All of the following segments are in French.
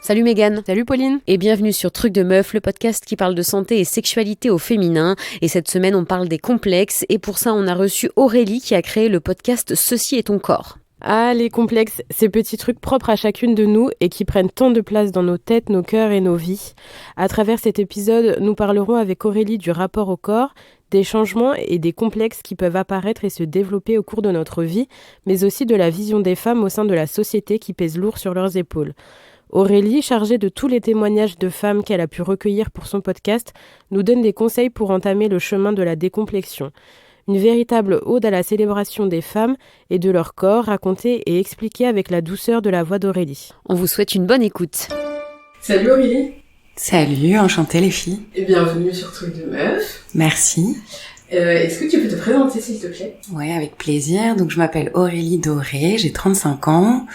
Salut Mégane. Salut Pauline. Et bienvenue sur Truc de Meuf, le podcast qui parle de santé et sexualité au féminin. Et cette semaine, on parle des complexes. Et pour ça, on a reçu Aurélie qui a créé le podcast Ceci est ton corps. Ah, les complexes, ces petits trucs propres à chacune de nous et qui prennent tant de place dans nos têtes, nos cœurs et nos vies. À travers cet épisode, nous parlerons avec Aurélie du rapport au corps, des changements et des complexes qui peuvent apparaître et se développer au cours de notre vie, mais aussi de la vision des femmes au sein de la société qui pèse lourd sur leurs épaules. Aurélie, chargée de tous les témoignages de femmes qu'elle a pu recueillir pour son podcast, nous donne des conseils pour entamer le chemin de la décomplexion. Une véritable ode à la célébration des femmes et de leur corps, racontée et expliquée avec la douceur de la voix d'Aurélie. On vous souhaite une bonne écoute. Salut Aurélie. Salut, enchantée les filles. Et bienvenue sur Truc de Meuf. Merci. Est-ce que tu peux te présenter s'il te plaît ? Ouais, avec plaisir. Donc je m'appelle Aurélie Doré, j'ai 35 ans,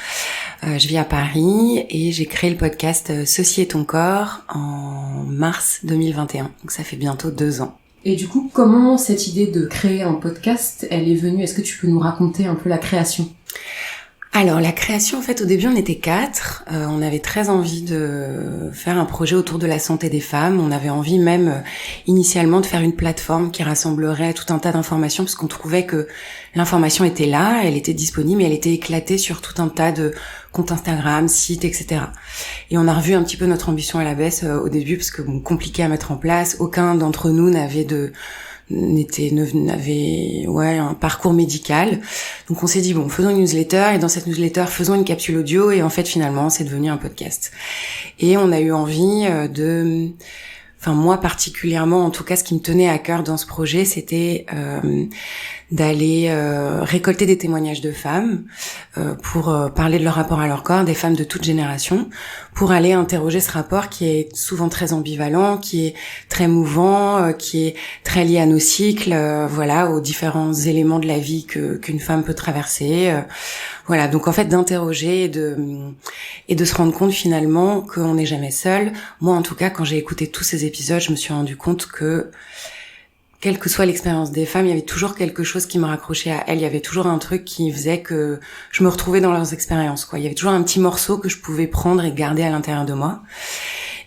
je vis à Paris et j'ai créé le podcast Ceci est ton corps en mars 2021. Donc ça fait bientôt 2 ans. Et du coup, comment cette idée de créer un podcast, elle est venue ? Est-ce que tu peux nous raconter un peu la création ? Alors la création, en fait, au début on était 4, on avait très envie de faire un projet autour de la santé des femmes, on avait envie même initialement de faire une plateforme qui rassemblerait tout un tas d'informations parce qu'on trouvait que l'information était là, elle était disponible mais elle était éclatée sur tout un tas de comptes Instagram, sites, etc. Et on a revu un petit peu notre ambition à la baisse au début parce que compliqué à mettre en place, aucun d'entre nous n'avait un parcours médical. Donc on s'est dit faisons une newsletter et dans cette newsletter faisons une capsule audio et en fait finalement c'est devenu un podcast. Et on a eu envie moi particulièrement, en tout cas ce qui me tenait à cœur dans ce projet, c'était d'aller récolter des témoignages de femmes pour parler de leur rapport à leur corps, des femmes de toute génération, pour aller interroger ce rapport qui est souvent très ambivalent, qui est très mouvant, qui est très lié à nos cycles, aux différents éléments de la vie qu'une femme peut traverser. Donc en fait d'interroger et de se rendre compte finalement qu'on n'est jamais seul. Moi en tout cas, quand j'ai écouté tous ces épisodes, je me suis rendu compte que quelle que soit l'expérience des femmes, il y avait toujours quelque chose qui me raccrochait à elles. Il y avait toujours un truc qui faisait que je me retrouvais dans leurs expériences, quoi. Il y avait toujours un petit morceau que je pouvais prendre et garder à l'intérieur de moi.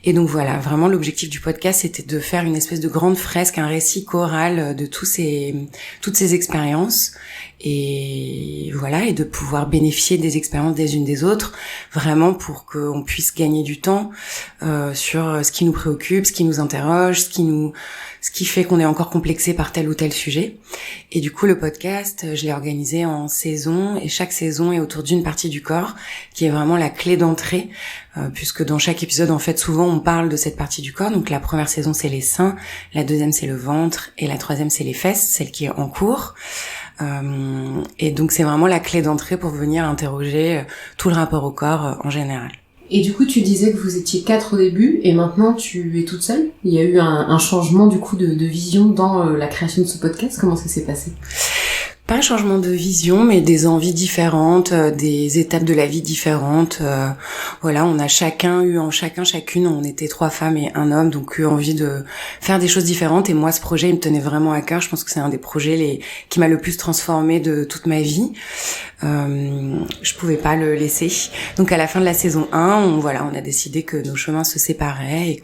Et donc voilà, vraiment l'objectif du podcast, c'était de faire une espèce de grande fresque, un récit choral de toutes ces expériences. Et voilà, et de pouvoir bénéficier des expériences des unes des autres, vraiment pour qu'on puisse gagner du temps sur ce qui nous préoccupe, ce qui nous interroge, ce qui fait qu'on est encore complexé par tel ou tel sujet. Et du coup, le podcast, je l'ai organisé en saison, et chaque saison est autour d'une partie du corps, qui est vraiment la clé d'entrée, puisque dans chaque épisode, en fait, souvent, on parle de cette partie du corps. Donc, la première saison, c'est les seins, la deuxième, c'est le ventre, et la troisième, c'est les fesses, celle qui est en cours. Et donc, c'est vraiment la clé d'entrée pour venir interroger tout le rapport au corps en général. Et du coup, tu disais que vous étiez 4 au début, et maintenant tu es toute seule. Il y a eu un changement du coup de vision dans la création de ce podcast. Comment ça s'est passé ? Pas un changement de vision, mais des envies différentes, des étapes de la vie différentes. On a chacune, on était 3 femmes et un homme, donc eu envie de faire des choses différentes. Et moi, ce projet, il me tenait vraiment à cœur. Je pense que c'est un des projets qui m'a le plus transformée de toute ma vie. Je pouvais pas le laisser. Donc à la fin de la saison 1, on a décidé que nos chemins se séparaient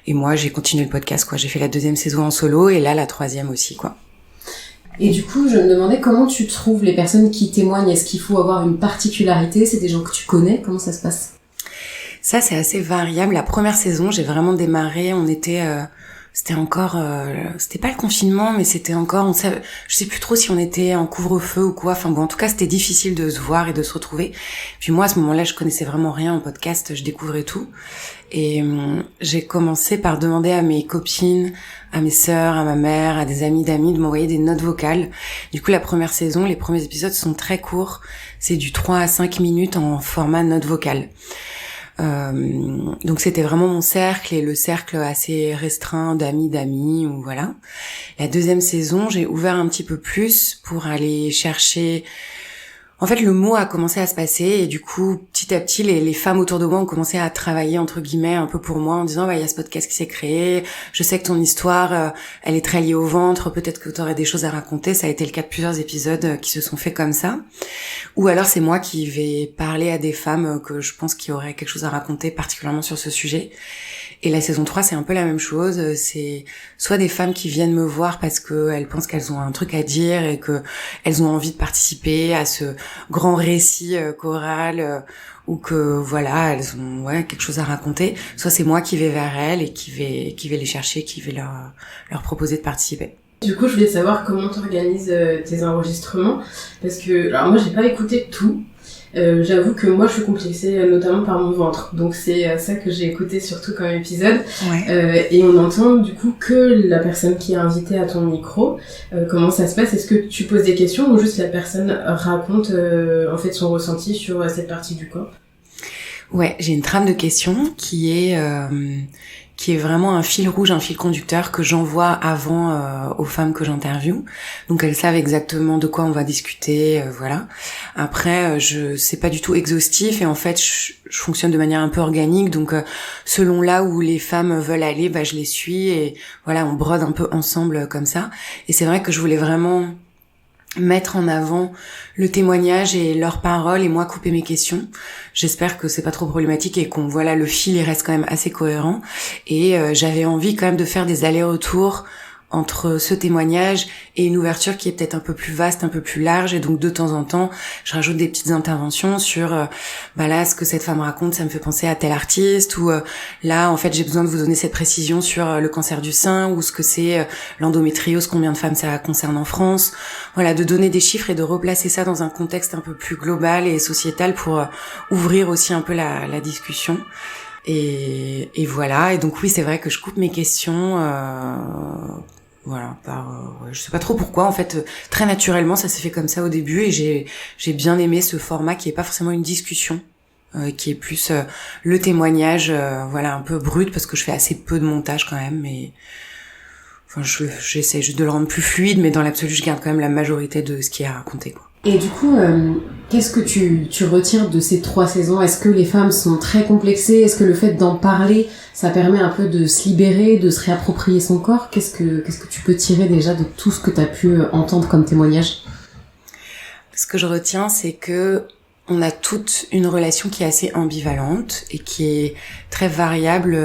et moi, j'ai continué le podcast, quoi. J'ai fait la 2e saison en solo et là, la 3e aussi, quoi. Et du coup, je me demandais comment tu trouves les personnes qui témoignent. Est-ce qu'il faut avoir une particularité ? C'est des gens que tu connais ? Comment ça se passe ? Ça, c'est assez variable. La première saison, j'ai vraiment démarré, c'était pas le confinement, mais c'était encore, je sais plus trop si on était en couvre-feu ou quoi. En tout cas, c'était difficile de se voir et de se retrouver. Puis moi, à ce moment-là, je connaissais vraiment rien en podcast, je découvrais tout. Et j'ai commencé par demander à mes copines, à mes sœurs, à ma mère, à des amis d'amis de m'envoyer des notes vocales. Du coup, la première saison, les premiers épisodes sont très courts. C'est du 3 à 5 minutes en format note vocale. Donc c'était vraiment mon cercle et le cercle assez restreint d'amis ou voilà. La 2e saison, j'ai ouvert un petit peu plus pour aller chercher en fait, le mot a commencé à se passer et du coup, petit à petit, les femmes autour de moi ont commencé à travailler, entre guillemets, un peu pour moi en disant, il y a ce podcast qui s'est créé, je sais que ton histoire, elle est très liée au ventre, peut-être que tu aurais des choses à raconter. Ça a été le cas de plusieurs épisodes qui se sont faits comme ça. Ou alors, c'est moi qui vais parler à des femmes que je pense qui auraient quelque chose à raconter, particulièrement sur ce sujet. Et la saison 3, c'est un peu la même chose. C'est soit des femmes qui viennent me voir parce que elles pensent qu'elles ont un truc à dire et que elles ont envie de participer à ce grand récit choral ou que voilà, elles ont quelque chose à raconter. Soit c'est moi qui vais vers elles et qui vais les chercher, qui vais leur proposer de participer. Du coup, je voulais savoir comment tu organises tes enregistrements parce que alors moi, j'ai pas écouté tout. J'avoue que moi je suis complexée notamment par mon ventre, donc c'est ça que j'ai écouté surtout comme épisode. Et on entend du coup que la personne qui est invitée à ton micro. Comment ça se passe? Est-ce que tu poses des questions ou juste la personne raconte en fait son ressenti sur cette partie du corps? Ouais, j'ai une trame de questions qui est vraiment un fil rouge, un fil conducteur que j'envoie avant aux femmes que j'interviewe. Donc elles savent exactement de quoi on va discuter, voilà. Après, c'est pas du tout exhaustif et en fait, je fonctionne de manière un peu organique. Donc selon là où les femmes veulent aller, je les suis et voilà, on brode un peu ensemble comme ça. Et c'est vrai que je voulais vraiment mettre en avant le témoignage et leurs paroles et moi couper mes questions. J'espère que c'est pas trop problématique et qu'on le fil il reste quand même assez cohérent et j'avais envie quand même de faire des allers-retours entre ce témoignage et une ouverture qui est peut-être un peu plus vaste, un peu plus large et donc de temps en temps, je rajoute des petites interventions sur là ce que cette femme raconte, ça me fait penser à tel artiste ou là en fait j'ai besoin de vous donner cette précision sur le cancer du sein ou ce que c'est l'endométriose, combien de femmes ça concerne en France. Voilà, de donner des chiffres et de replacer ça dans un contexte un peu plus global et sociétal pour ouvrir aussi un peu la discussion. Et voilà, et donc oui, c'est vrai que je coupe mes questions je sais pas trop pourquoi en fait, très naturellement ça s'est fait comme ça au début et j'ai bien aimé ce format qui est pas forcément une discussion, qui est plus le témoignage un peu brut parce que je fais assez peu de montage quand même, mais j'essaie juste de le rendre plus fluide, mais dans l'absolu je garde quand même la majorité de ce qui est à raconter, quoi. Et du coup, qu'est-ce que tu retires de ces 3 saisons? Est-ce que les femmes sont très complexées? Est-ce que le fait d'en parler, ça permet un peu de se libérer, de se réapproprier son corps? Qu'est-ce que tu peux tirer déjà de tout ce que tu as pu entendre comme témoignage? Ce que je retiens, c'est que on a toute une relation qui est assez ambivalente et qui est très variable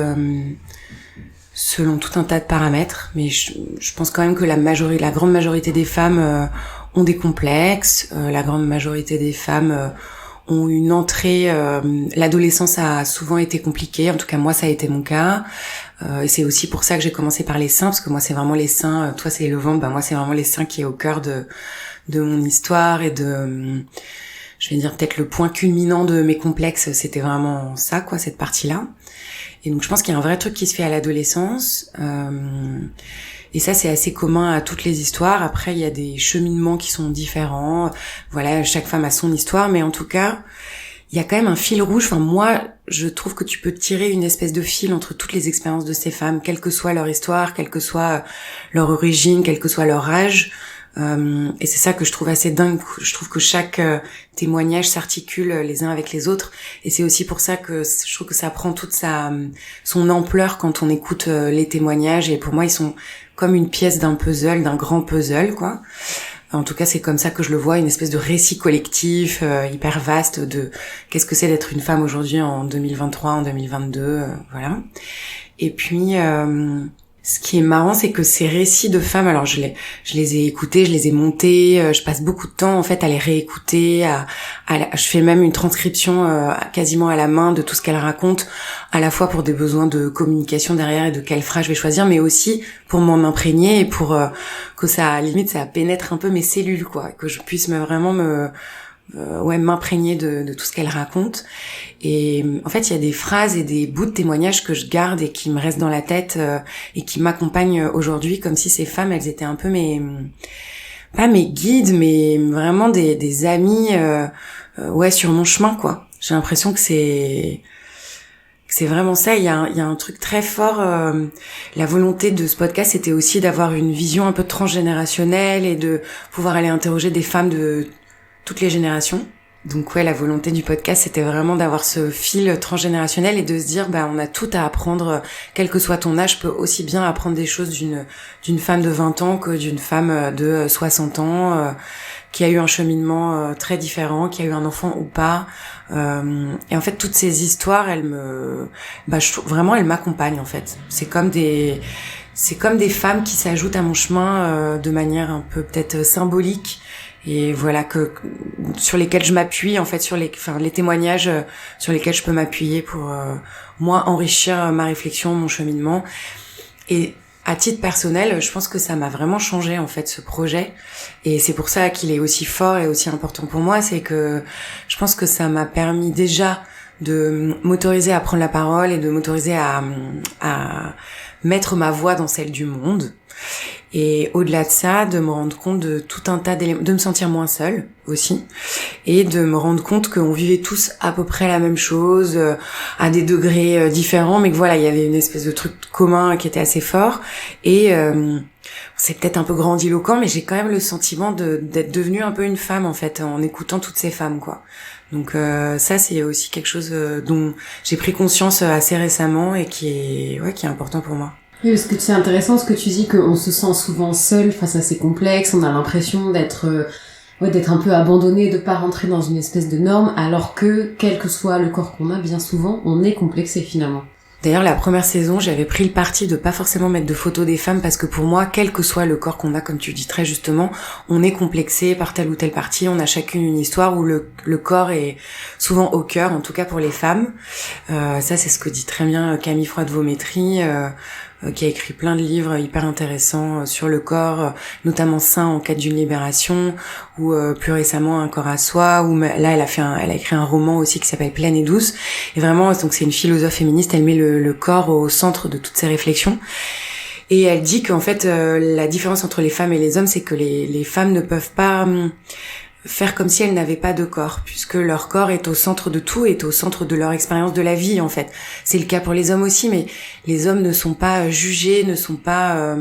selon tout un tas de paramètres, mais je pense quand même que la grande majorité des femmes ont des complexes, la grande majorité des femmes ont une entrée, l'adolescence a souvent été compliquée, en tout cas moi ça a été mon cas, et c'est aussi pour ça que j'ai commencé par les seins, parce que moi c'est vraiment les seins, toi c'est le ventre, moi c'est vraiment les seins qui est au cœur de mon histoire et de, je vais dire peut-être le point culminant de mes complexes, c'était vraiment ça, quoi, cette partie-là. Et donc je pense qu'il y a un vrai truc qui se fait à l'adolescence, et ça c'est assez commun à toutes les histoires. Après il y a des cheminements qui sont différents, voilà, chaque femme a son histoire, mais en tout cas il y a quand même un fil rouge. Enfin moi je trouve que tu peux tirer une espèce de fil entre toutes les expériences de ces femmes, quelle que soit leur histoire, quelle que soit leur origine, quel que soit leur âge. Et c'est ça que je trouve assez dingue. Je trouve que chaque témoignage s'articule les uns avec les autres, et c'est aussi pour ça que je trouve que ça prend toute son ampleur quand on écoute les témoignages. Et pour moi, ils sont comme une pièce d'un puzzle, d'un grand puzzle, quoi. En tout cas, c'est comme ça que je le vois, une espèce de récit collectif hyper vaste de qu'est-ce que c'est d'être une femme aujourd'hui en 2023, en 2022, voilà. Et puis ce qui est marrant, c'est que ces récits de femmes, alors je les ai écoutés, je les ai montés, je passe beaucoup de temps en fait à les réécouter, je fais même une transcription quasiment à la main de tout ce qu'elles racontent, à la fois pour des besoins de communication derrière et de quelle phrase je vais choisir, mais aussi pour m'en imprégner et pour que ça pénètre un peu mes cellules, quoi, que je puisse vraiment m'imprégner de tout ce qu'elle raconte. Et en fait il y a des phrases et des bouts de témoignages que je garde et qui me restent dans la tête et qui m'accompagnent aujourd'hui, comme si ces femmes elles étaient un peu pas mes guides, mais vraiment des amis sur mon chemin, quoi. J'ai l'impression que c'est vraiment ça. Il y a un truc très fort. La volonté de ce podcast, c'était aussi d'avoir une vision un peu transgénérationnelle et de pouvoir aller interroger des femmes de toutes les générations. Donc ouais, la volonté du podcast, c'était vraiment d'avoir ce fil transgénérationnel et de se dire, on a tout à apprendre, quel que soit ton âge, je peux aussi bien apprendre des choses d'une femme de 20 ans que d'une femme de 60 ans, qui a eu un cheminement très différent, qui a eu un enfant ou pas. Et en fait, toutes ces histoires, vraiment, elles m'accompagnent en fait. C'est comme des femmes qui s'ajoutent à mon chemin de manière un peu peut-être symbolique. Et voilà, sur lesquels je m'appuie, en fait, sur les témoignages sur lesquels je peux m'appuyer pour moi enrichir ma réflexion, mon cheminement. Et à titre personnel, je pense que ça m'a vraiment changé en fait ce projet. Et c'est pour ça qu'il est aussi fort et aussi important pour moi, c'est que je pense que ça m'a permis déjà de m'autoriser à prendre la parole et de m'autoriser à mettre ma voix dans celle du monde. Et au-delà de ça, de me rendre compte de tout un tas d'éléments, de me sentir moins seule aussi, et de me rendre compte qu'on vivait tous à peu près la même chose, à des degrés différents, mais que voilà, il y avait une espèce de truc commun qui était assez fort. Et c'est peut-être un peu grandiloquent, mais j'ai quand même le sentiment d'être devenue un peu une femme en fait, en écoutant toutes ces femmes, quoi. Donc ça, c'est aussi quelque chose dont j'ai pris conscience assez récemment et qui est important pour moi. Oui, parce que c'est intéressant ce que tu dis, qu'on se sent souvent seul face à ces complexes, on a l'impression d'être un peu abandonné, de pas rentrer dans une espèce de norme, alors que, quel que soit le corps qu'on a, bien souvent, on est complexé finalement. D'ailleurs, la première saison, j'avais pris le parti de pas forcément mettre de photos des femmes parce que pour moi, quel que soit le corps qu'on a, comme tu dis très justement, on est complexé par telle ou telle partie, on a chacune une histoire où le corps est souvent au cœur, en tout cas pour les femmes. Ça, c'est ce que dit très bien Camille Froide-Vaumétry, qui a écrit plein de livres hyper intéressants sur le corps, notamment Sain en quête d'une libération, ou plus récemment Un corps à soi, ou là elle a écrit un roman aussi qui s'appelle Pleine et douce. Et vraiment, donc c'est une philosophe féministe, elle met le corps au centre de toutes ses réflexions. Et elle dit qu'en fait la différence entre les femmes et les hommes, c'est que les femmes ne peuvent pas faire comme si elles n'avaient pas de corps, puisque leur corps est au centre de tout, est au centre de leur expérience de la vie, en fait. C'est le cas pour les hommes aussi, mais les hommes ne sont pas jugés, ne sont pas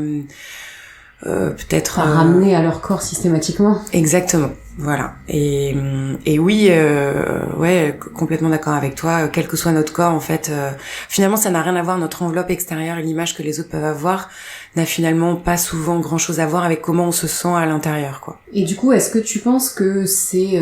peut-être ramenés à leur corps systématiquement. Exactement, voilà. Et oui, ouais, complètement d'accord avec toi. Quel que soit notre corps, en fait, finalement, ça n'a rien à voir. Notre enveloppe extérieure et l'image que les autres peuvent avoir n'a finalement pas souvent grand-chose à voir avec comment on se sent à l'intérieur, quoi. Et du coup, est-ce que tu penses que c'est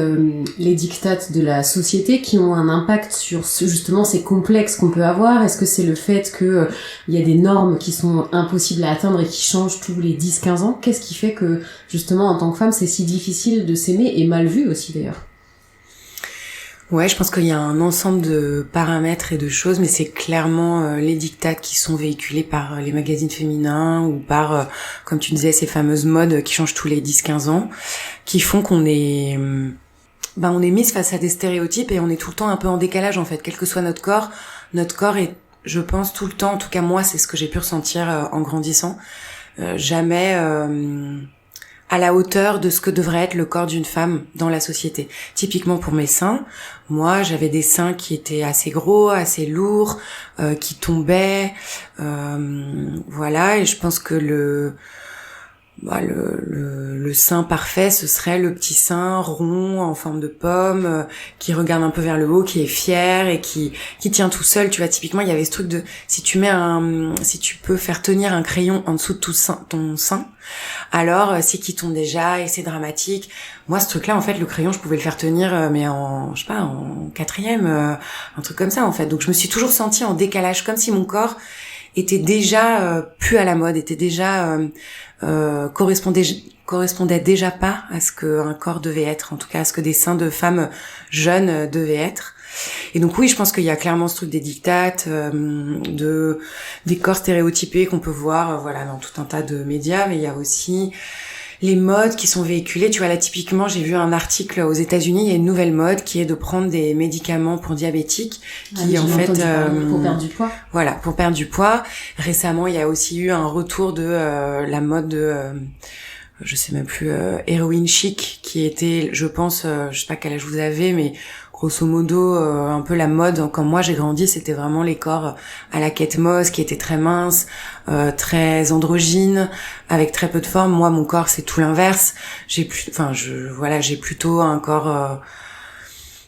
les dictates de la société qui ont un impact sur justement ces complexes qu'on peut avoir? Est-ce que c'est le fait que il y a des normes qui sont impossibles à atteindre et qui changent tous les 10-15 ans? Qu'est-ce qui fait que justement en tant que femme, c'est si difficile de s'aimer et mal vu aussi d'ailleurs? Ouais, je pense qu'il y a un ensemble de paramètres et de choses, mais c'est clairement les dictates qui sont véhiculés par les magazines féminins ou par, comme tu disais, ces fameuses modes qui changent tous les 10-15 ans, qui font qu'on est mise face à des stéréotypes et on est tout le temps un peu en décalage en fait, quel que soit notre corps est, je pense, tout le temps, en tout cas moi, c'est ce que j'ai pu ressentir en grandissant, jamais à la hauteur de ce que devrait être le corps d'une femme dans la société. Typiquement pour mes seins, moi j'avais des seins qui étaient assez gros, assez lourds, qui tombaient, voilà, et je pense que le sein parfait, ce serait le petit sein rond en forme de pomme, qui regarde un peu vers le haut, qui est fier et qui tient tout seul. Tu vois, typiquement, il y avait ce truc de si tu peux faire tenir un crayon en dessous de ton sein, alors c'est qu'il tombe déjà et c'est dramatique. Moi, ce truc-là, en fait, le crayon, je pouvais le faire tenir, mais en 4e, un truc comme ça, en fait. Donc, je me suis toujours sentie en décalage, comme si mon corps était déjà plus à la mode, était déjà correspondait déjà pas à ce qu'un corps devait être, en tout cas à ce que des seins de femmes jeunes devaient être. Et donc oui, je pense qu'il y a clairement ce truc des dictates, des corps stéréotypés qu'on peut voir, voilà, dans tout un tas de médias, mais il y a aussi les modes qui sont véhiculés. Tu vois, là, typiquement, j'ai vu un article aux États-Unis, il y a une nouvelle mode qui est de prendre des médicaments pour diabétiques, qui en fait, pour perdre du poids. Voilà, pour perdre du poids. Récemment, il y a aussi eu un retour de la mode de, je sais même plus, héroïne chic, qui était, je pense, je sais pas quel âge vous avez, mais grosso modo, un peu la mode. Quand moi j'ai grandi, c'était vraiment les corps à la Kate Moss, qui étaient très minces, très androgynes, avec très peu de forme. Moi, mon corps, c'est tout l'inverse. J'ai plutôt un corps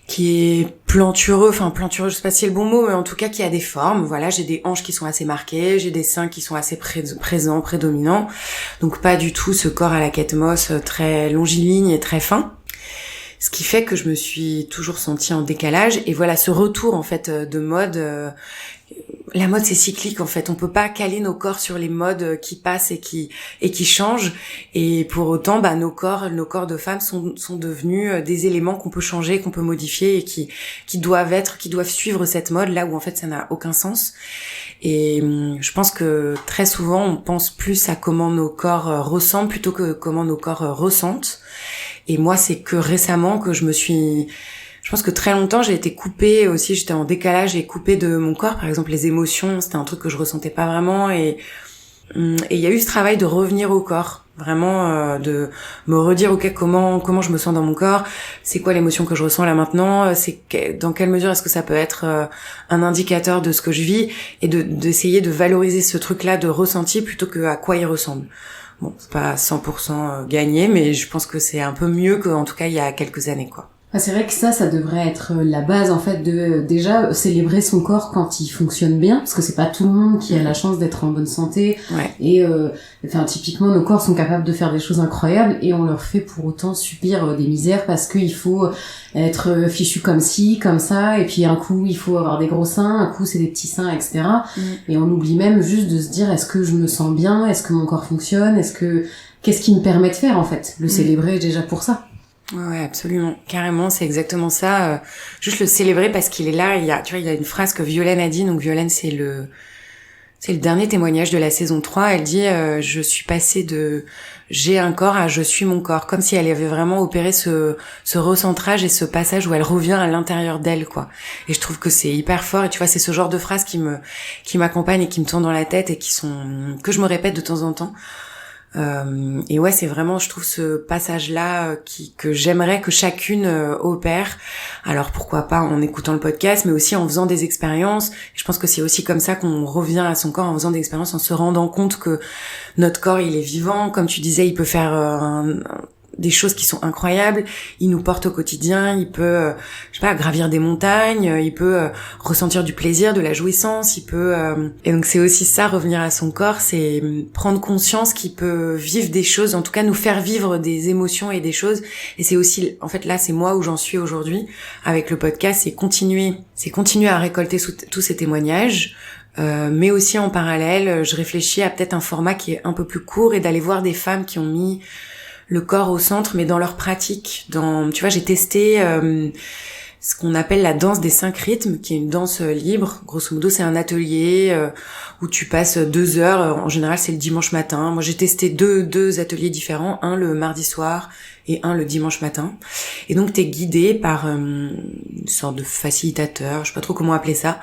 qui est plantureux, je sais pas si c'est le bon mot, mais en tout cas qui a des formes. Voilà, j'ai des hanches qui sont assez marquées, j'ai des seins qui sont assez présents, prédominants. Donc pas du tout ce corps à la Kate Moss très longiligne et très fin. Ce qui fait que je me suis toujours sentie en décalage. Et voilà, ce retour en fait de mode. La mode c'est cyclique en fait. On peut pas caler nos corps sur les modes qui passent et qui changent. Et pour autant, nos corps de femmes sont devenus des éléments qu'on peut changer, qu'on peut modifier et qui doivent suivre cette mode là où en fait ça n'a aucun sens. Et je pense que très souvent on pense plus à comment nos corps ressemblent plutôt que comment nos corps ressentent. Et moi, c'est que récemment que je pense que très longtemps, j'ai été coupée aussi, j'étais en décalage et coupée de mon corps. Par exemple, les émotions, c'était un truc que je ressentais pas vraiment. Et il y a eu ce travail de revenir au corps. Vraiment, de me redire, ok, comment je me sens dans mon corps? C'est quoi l'émotion que je ressens là maintenant? Dans quelle mesure est-ce que ça peut être un indicateur de ce que je vis? Et d'essayer de valoriser ce truc-là de ressenti plutôt que à quoi il ressemble. Bon, c'est pas 100% gagné, mais je pense que c'est un peu mieux qu'en tout cas il y a quelques années, quoi. C'est vrai que ça devrait être la base en fait de déjà célébrer son corps quand il fonctionne bien, parce que c'est pas tout le monde qui a la chance d'être en bonne santé. Ouais. Et typiquement nos corps sont capables de faire des choses incroyables et on leur fait pour autant subir des misères parce qu'il faut être fichu comme ci, comme ça, et puis un coup il faut avoir des gros seins, un coup c'est des petits seins, etc. Et on oublie même juste de se dire est-ce que je me sens bien, est-ce que mon corps fonctionne, qu'est-ce qui me permet de faire en fait, le célébrer déjà pour ça. Ouais, absolument. Carrément, c'est exactement ça. Juste le célébrer parce qu'il est là. Il y a une phrase que Violaine a dit. Donc Violaine, c'est le dernier témoignage de la saison 3. Elle dit, je suis passée de j'ai un corps à je suis mon corps. Comme si elle avait vraiment opéré ce recentrage et ce passage où elle revient à l'intérieur d'elle, quoi. Et je trouve que c'est hyper fort. Et tu vois, c'est ce genre de phrases qui m'accompagnent et qui me tournent dans la tête et que je me répète de temps en temps. Et ouais, c'est vraiment, je trouve ce passage-là que j'aimerais que chacune opère. Alors pourquoi pas en écoutant le podcast, mais aussi en faisant des expériences. Je pense que c'est aussi comme ça qu'on revient à son corps, en faisant des expériences, en se rendant compte que notre corps, il est vivant. Comme tu disais, il peut faire des choses qui sont incroyables, il nous porte au quotidien, il peut gravir des montagnes, il peut ressentir du plaisir, de la jouissance, et donc c'est aussi ça, revenir à son corps, c'est prendre conscience qu'il peut vivre des choses, en tout cas nous faire vivre des émotions et des choses. Et c'est aussi, en fait là c'est moi où j'en suis aujourd'hui avec le podcast, c'est continuer à récolter tous ces témoignages. Mais aussi en parallèle, je réfléchis à peut-être un format qui est un peu plus court et d'aller voir des femmes qui ont mis le corps au centre, mais dans leur pratique. Tu vois, j'ai testé ce qu'on appelle la danse des 5 rythmes, qui est une danse libre. Grosso modo, c'est un atelier où tu passes 2 heures. En général, c'est le dimanche matin. Moi, j'ai testé deux ateliers différents, un le mardi soir et un le dimanche matin. Et donc, t'es guidé par une sorte de facilitateur, je sais pas trop comment appeler ça,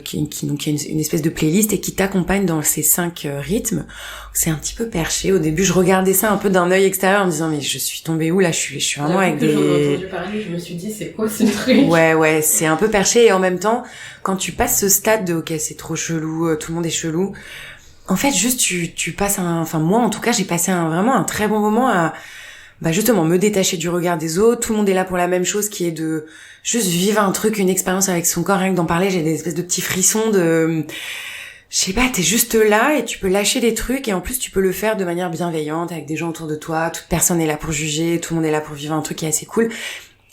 qui a une espèce de playlist et qui t'accompagne dans ces 5 rythmes. C'est un petit peu perché. Au début, je regardais ça un peu d'un œil extérieur en me disant mais je suis tombée où là, je suis vraiment avec des... J'en ai entendu parler, je me suis dit c'est quoi ce truc? Ouais, c'est un peu perché et en même temps, quand tu passes ce stade de ok, c'est trop chelou, tout le monde est chelou. En fait, juste tu passes moi en tout cas, j'ai passé vraiment un très bon moment à justement me détacher du regard des autres. Tout le monde est là pour la même chose, qui est de juste vivre un truc, une expérience avec son corps. Rien que d'en parler, j'ai des espèces de petits frissons je sais pas, t'es juste là et tu peux lâcher des trucs et en plus tu peux le faire de manière bienveillante avec des gens autour de toi. Toute personne est là pour juger, tout le monde est là pour vivre un truc qui est assez cool.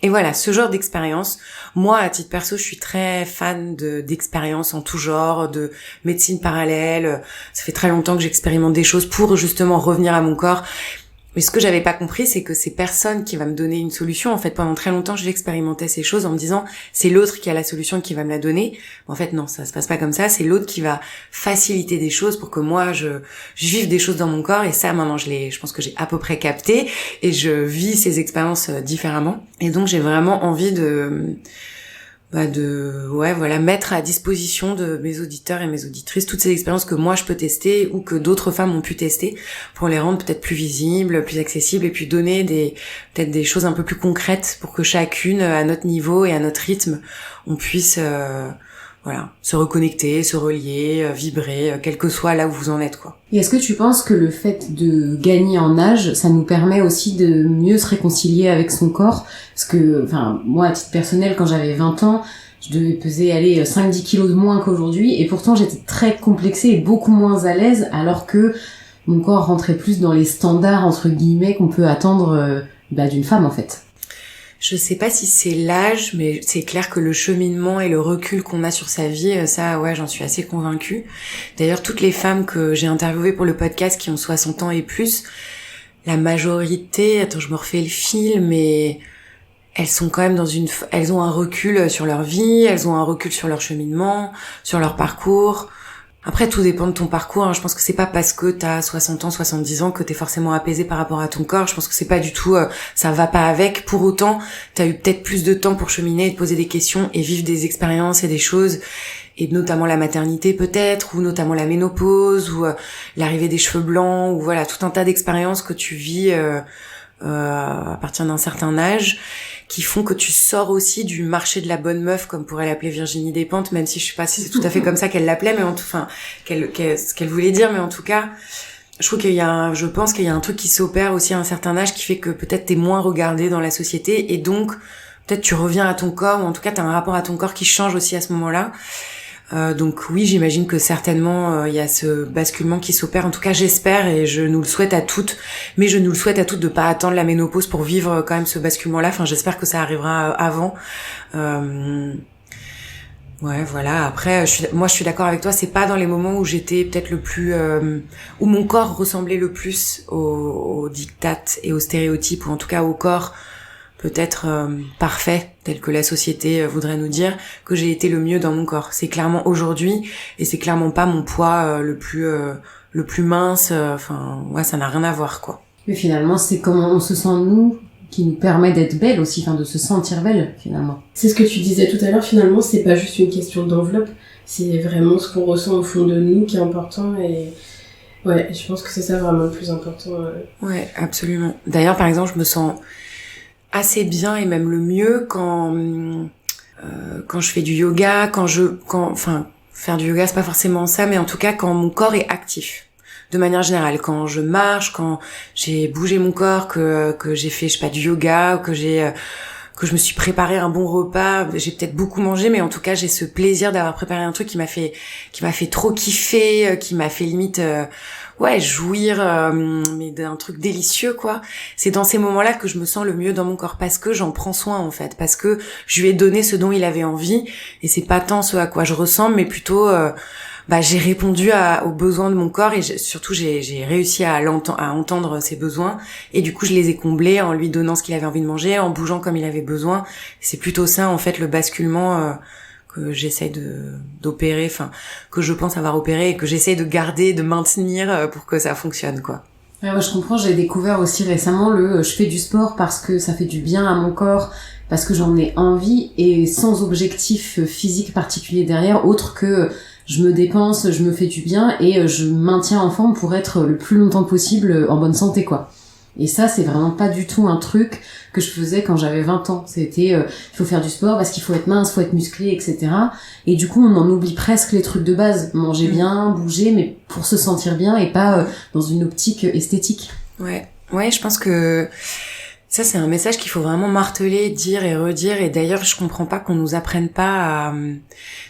Et voilà, ce genre d'expérience. Moi, à titre perso, je suis très fan d'expériences en tout genre, de médecine parallèle. Ça fait très longtemps que j'expérimente des choses pour justement revenir à mon corps. Mais ce que j'avais pas compris, c'est que c'est personne qui va me donner une solution. En fait, pendant très longtemps, j'expérimentais ces choses en me disant, c'est l'autre qui a la solution qui va me la donner. En fait, non, ça se passe pas comme ça. C'est l'autre qui va faciliter des choses pour que moi, je vive des choses dans mon corps. Et ça, maintenant, je pense que j'ai à peu près capté. Et je vis ces expériences différemment. Et donc, j'ai vraiment envie de mettre à disposition de mes auditeurs et mes auditrices toutes ces expériences que moi je peux tester ou que d'autres femmes ont pu tester pour les rendre peut-être plus visibles, plus accessibles et puis donner peut-être des choses un peu plus concrètes pour que chacune, à notre niveau et à notre rythme, on puisse se reconnecter, se relier, vibrer, quel que soit là où vous en êtes, quoi. Et est-ce que tu penses que le fait de gagner en âge, ça nous permet aussi de mieux se réconcilier avec son corps? Parce que, moi, à titre personnel, quand j'avais 20 ans, je devais peser, 5-10 kilos de moins qu'aujourd'hui, et pourtant j'étais très complexée et beaucoup moins à l'aise, alors que mon corps rentrait plus dans les standards, entre guillemets, qu'on peut attendre d'une femme, en fait. Je sais pas si c'est l'âge, mais c'est clair que le cheminement et le recul qu'on a sur sa vie, ça, j'en suis assez convaincue. D'ailleurs, toutes les femmes que j'ai interviewées pour le podcast qui ont 60 ans et plus, la majorité, je me refais le fil, mais elles sont quand même elles ont un recul sur leur vie, elles ont un recul sur leur cheminement, sur leur parcours. Après, tout dépend de ton parcours, hein. Je pense que c'est pas parce que t'as 60 ans, 70 ans que t'es forcément apaisé par rapport à ton corps. Je pense que c'est pas du tout, ça va pas avec. Pour autant, t'as eu peut-être plus de temps pour cheminer et te poser des questions et vivre des expériences et des choses. Et notamment la maternité peut-être, ou notamment la ménopause, ou l'arrivée des cheveux blancs, ou tout un tas d'expériences que tu vis à partir d'un certain âge, qui font que tu sors aussi du marché de la bonne meuf, comme pourrait l'appeler Virginie Despentes, même si je sais pas si c'est tout à fait comme ça qu'elle l'appelait, mais ce qu'elle voulait dire, mais en tout cas, je pense qu'il y a un truc qui s'opère aussi à un certain âge qui fait que peut-être t'es moins regardé dans la société, et donc peut-être tu reviens à ton corps, ou en tout cas t'as un rapport à ton corps qui change aussi à ce moment-là. Donc oui, j'imagine que certainement il y a ce basculement qui s'opère. En tout cas, j'espère, et je nous le souhaite à toutes. Mais je nous le souhaite à toutes de pas attendre la ménopause pour vivre quand même ce basculement-là. Enfin, j'espère que ça arrivera avant. Après, je suis d'accord avec toi. C'est pas dans les moments où j'étais peut-être le plus, où mon corps ressemblait le plus aux dictates et aux stéréotypes, ou en tout cas au corps peut-être parfait, tel que la société voudrait nous dire, que j'ai été le mieux dans mon corps. C'est clairement aujourd'hui, et c'est clairement pas mon poids le plus mince. Ça n'a rien à voir, quoi. Mais finalement, c'est comment on se sent, nous, qui nous permet d'être belle aussi, de se sentir belle, finalement. C'est ce que tu disais tout à l'heure, finalement, c'est pas juste une question d'enveloppe, c'est vraiment ce qu'on ressent au fond de nous qui est important, et je pense que c'est ça vraiment le plus important. Ouais, absolument. D'ailleurs, par exemple, je me sens assez bien et même le mieux quand je fais du yoga, faire du yoga c'est pas forcément ça, mais en tout cas quand mon corps est actif. De manière générale, quand je marche, quand j'ai bougé mon corps, que j'ai fait du yoga, que je me suis préparé un bon repas, j'ai peut-être beaucoup mangé, mais en tout cas j'ai ce plaisir d'avoir préparé un truc qui m'a fait trop kiffer, qui m'a fait limite jouir, mais d'un truc délicieux, quoi. C'est dans ces moments-là que je me sens le mieux dans mon corps, parce que j'en prends soin, en fait, parce que je lui ai donné ce dont il avait envie, et c'est pas tant ce à quoi je ressemble, mais plutôt j'ai répondu aux besoins de mon corps, et surtout j'ai réussi à entendre ses besoins, et du coup je les ai comblés en lui donnant ce qu'il avait envie de manger, en bougeant comme il avait besoin. C'est plutôt ça, en fait, le basculement que j'essaie d'opérer, que je pense avoir opéré, et que j'essaie de garder, de maintenir pour que ça fonctionne, quoi. Ouais, moi je comprends, j'ai découvert aussi récemment je fais du sport parce que ça fait du bien à mon corps, parce que j'en ai envie, et sans objectif physique particulier derrière, autre que je me dépense, je me fais du bien, et je me maintiens en forme pour être le plus longtemps possible en bonne santé, quoi. Et ça, c'est vraiment pas du tout un truc que je faisais quand j'avais 20 ans. C'était, il faut faire du sport parce qu'il faut être mince, faut être musclé, etc. Et du coup, on en oublie presque les trucs de base. Manger bien, bouger, mais pour se sentir bien, et pas dans une optique esthétique. Ouais, je pense que ça, c'est un message qu'il faut vraiment marteler, dire et redire. Et d'ailleurs, je comprends pas qu'on nous apprenne pas à...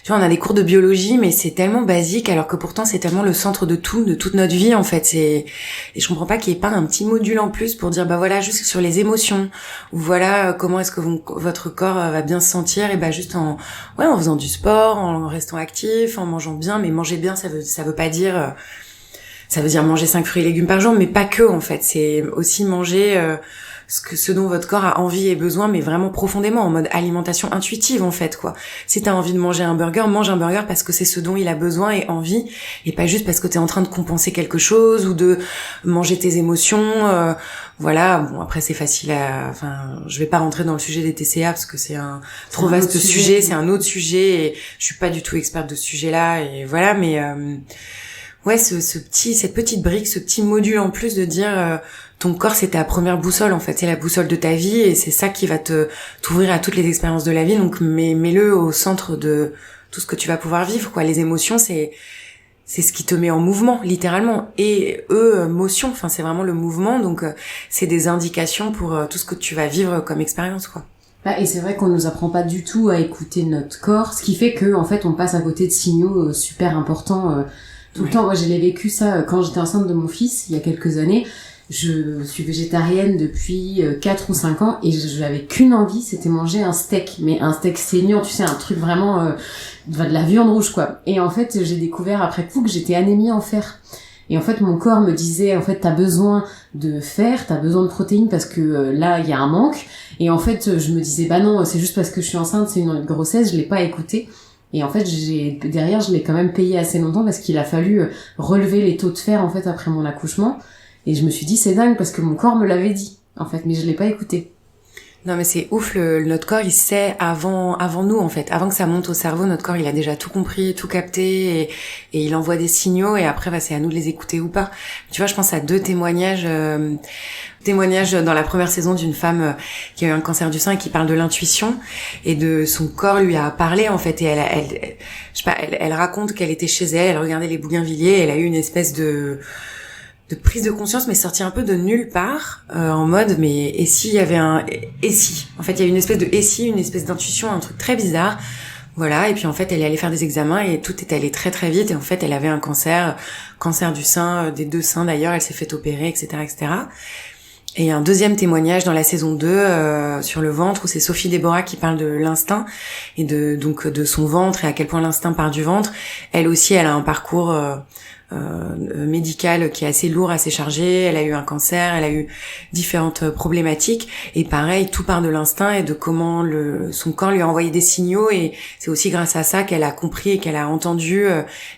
Tu vois, on a des cours de biologie, mais c'est tellement basique, alors que pourtant, c'est tellement le centre de tout, de toute notre vie, en fait. Et je comprends pas qu'il y ait pas un petit module en plus pour dire, juste sur les émotions, ou comment est-ce que votre corps va bien se sentir, et juste en faisant du sport, en restant actif, en mangeant bien. Mais manger bien, ça veut pas dire... Ça veut dire manger 5 fruits et légumes par jour, mais pas que, en fait. C'est aussi manger... ce dont votre corps a envie et besoin, mais vraiment profondément, en mode alimentation intuitive en fait, quoi. Si t'as envie de manger un burger, mange un burger parce que c'est ce dont il a besoin et envie, et pas juste parce que t'es en train de compenser quelque chose ou de manger tes émotions. Voilà, bon après c'est facile je vais pas rentrer dans le sujet des TCA parce que c'est un trop vaste sujet, c'est un autre sujet et je suis pas du tout experte de ce sujet-là et voilà, mais ouais, cette petite brique, ce petit module en plus de dire ton corps c'est ta première boussole en fait, c'est la boussole de ta vie et c'est ça qui va t'ouvrir à toutes les expériences de la vie, donc mets-le au centre de tout ce que tu vas pouvoir vivre, quoi. Les émotions c'est ce qui te met en mouvement, littéralement. Et motion, enfin, c'est vraiment le mouvement. Donc, c'est des indications pour tout ce que tu vas vivre comme expérience, quoi. Et c'est vrai qu'on nous apprend pas du tout à écouter notre corps, ce qui fait que, en fait, on passe à côté de signaux super importants tout le temps. Moi, j'ai vécu ça quand j'étais enceinte de mon fils, il y a quelques années. Je suis végétarienne depuis 4 ou 5 ans et j'avais qu'une envie, c'était manger un steak, mais un steak saignant, tu sais, un truc vraiment de la viande rouge, quoi. Et en fait, j'ai découvert après coup que j'étais anémie en fer. Et en fait, mon corps me disait, en fait, t'as besoin de fer, t'as besoin de protéines parce que là, il y a un manque. Et en fait, je me disais, bah non, c'est juste parce que je suis enceinte, c'est une envie de grossesse, je l'ai pas écouté. Et en fait, derrière, je l'ai quand même payé assez longtemps parce qu'il a fallu relever les taux de fer, en fait, après mon accouchement. Et je me suis dit, c'est dingue parce que mon corps me l'avait dit, en fait, mais je l'ai pas écouté. Non mais c'est ouf, notre corps il sait avant nous en fait, avant que ça monte au cerveau, notre corps il a déjà tout compris, tout capté et il envoie des signaux et après c'est à nous de les écouter ou pas. Tu vois, je pense à 2 témoignages dans la première saison d'une femme qui a eu un cancer du sein et qui parle de l'intuition et de son corps lui a parlé en fait et elle raconte qu'elle était chez elle regardait les bougainvilliers et elle a eu une espèce de prise de conscience mais sortie un peu de nulle part en mode mais et s'il y avait et si en fait il y a une espèce de et si, une espèce d'intuition, un truc très bizarre, voilà. Et puis en fait elle est allée faire des examens et tout est allé très très vite et en fait elle avait un cancer du sein, des 2 seins d'ailleurs, elle s'est fait opérer, etc. Et un deuxième témoignage dans la saison 2 sur le ventre où c'est Sophie Déborah qui parle de l'instinct et de son ventre et à quel point l'instinct part du ventre. Elle aussi elle a un parcours médicale qui est assez lourd, assez chargé, elle a eu un cancer, elle a eu différentes problématiques et pareil, tout part de l'instinct et de comment son corps lui a envoyé des signaux et c'est aussi grâce à ça qu'elle a compris et qu'elle a entendu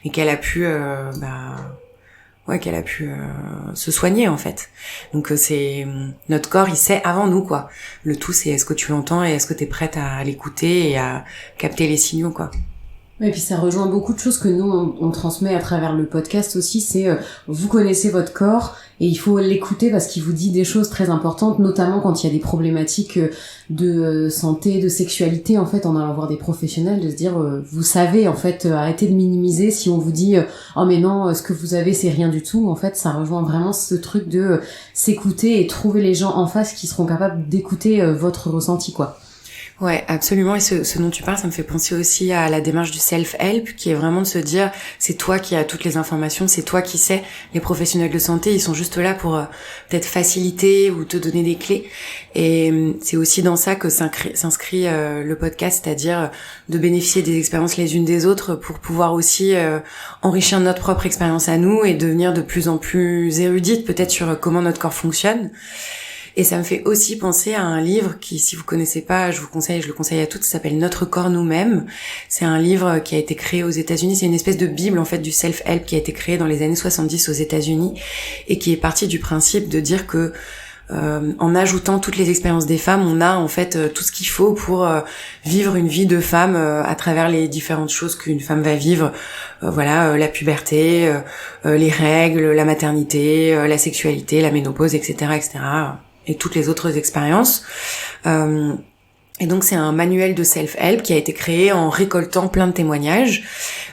et qu'elle a pu se soigner en fait. Donc c'est notre corps, il sait avant nous quoi. Le tout c'est est-ce que tu l'entends et est-ce que t'es prête à l'écouter et à capter les signaux quoi. Et puis ça rejoint beaucoup de choses que nous on transmet à travers le podcast aussi, c'est vous connaissez votre corps et il faut l'écouter parce qu'il vous dit des choses très importantes, notamment quand il y a des problématiques de santé, de sexualité, en fait en allant voir des professionnels, de se dire vous savez en fait, arrêtez de minimiser si on vous dit oh mais non ce que vous avez c'est rien du tout. En fait ça rejoint vraiment ce truc de s'écouter et trouver les gens en face qui seront capables d'écouter votre ressenti quoi. Ouais, absolument. Et ce dont tu parles, ça me fait penser aussi à la démarche du self-help, qui est vraiment de se dire, c'est toi qui as toutes les informations, c'est toi qui sais. Les professionnels de santé, ils sont juste là pour peut-être faciliter ou te donner des clés. Et c'est aussi dans ça que s'inscrit le podcast, c'est-à-dire de bénéficier des expériences les unes des autres pour pouvoir aussi enrichir notre propre expérience à nous et devenir de plus en plus érudite peut-être sur comment notre corps fonctionne. Et ça me fait aussi penser à un livre qui, si vous connaissez pas, je le conseille à toutes, ça s'appelle Notre corps nous-mêmes. C'est un livre qui a été créé aux États-Unis, c'est une espèce de bible en fait du self-help qui a été créé dans les années 70 aux États-Unis et qui est parti du principe de dire que en ajoutant toutes les expériences des femmes, on a en fait tout ce qu'il faut pour vivre une vie de femme à travers les différentes choses qu'une femme va vivre. Voilà, la puberté, les règles, la maternité, la sexualité, la ménopause, etc., etc., et toutes les autres expériences. Et donc c'est un manuel de self-help qui a été créé en récoltant plein de témoignages,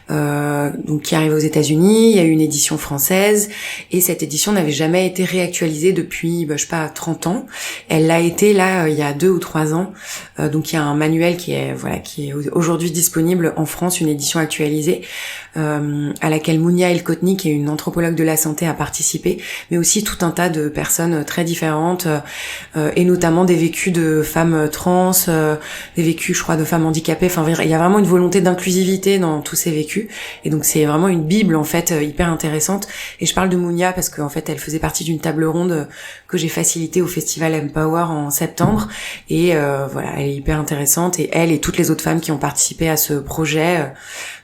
donc qui arrive aux États-Unis. Il y a eu une édition française et cette édition n'avait jamais été réactualisée depuis, 30 ans. Elle l'a été là il y a 2 ou 3 ans. Donc il y a un manuel qui est aujourd'hui disponible en France, une édition actualisée à laquelle Mounia El-Kotni, qui est une anthropologue de la santé, a participé, mais aussi tout un tas de personnes très différentes et notamment des vécus de femmes trans, des vécus, je crois, de femmes handicapées. Enfin, il y a vraiment une volonté d'inclusivité dans tous ces vécus. Et donc, c'est vraiment une bible, en fait, hyper intéressante. Et je parle de Mounia parce qu'en fait, elle faisait partie d'une table ronde que j'ai facilitée au festival Empower en septembre. Et voilà, elle est hyper intéressante. Et elle et toutes les autres femmes qui ont participé à ce projet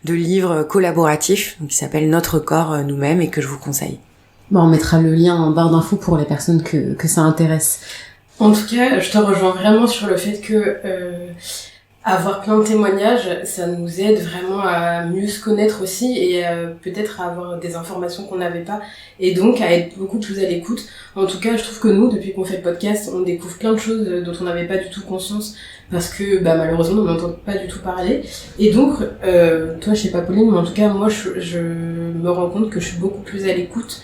de livre collaboratif, qui s'appelle Notre corps, nous-mêmes, et que je vous conseille. Bon, on mettra le lien en barre d'infos pour les personnes que ça intéresse. En tout cas, je te rejoins vraiment sur le fait que avoir plein de témoignages, ça nous aide vraiment à mieux se connaître aussi et peut-être à avoir des informations qu'on n'avait pas et donc à être beaucoup plus à l'écoute. En tout cas, je trouve que nous, depuis qu'on fait le podcast, on découvre plein de choses dont on n'avait pas du tout conscience parce que malheureusement, on n'entend pas du tout parler. Et donc, toi, je sais pas Pauline, mais en tout cas, moi, je me rends compte que je suis beaucoup plus à l'écoute.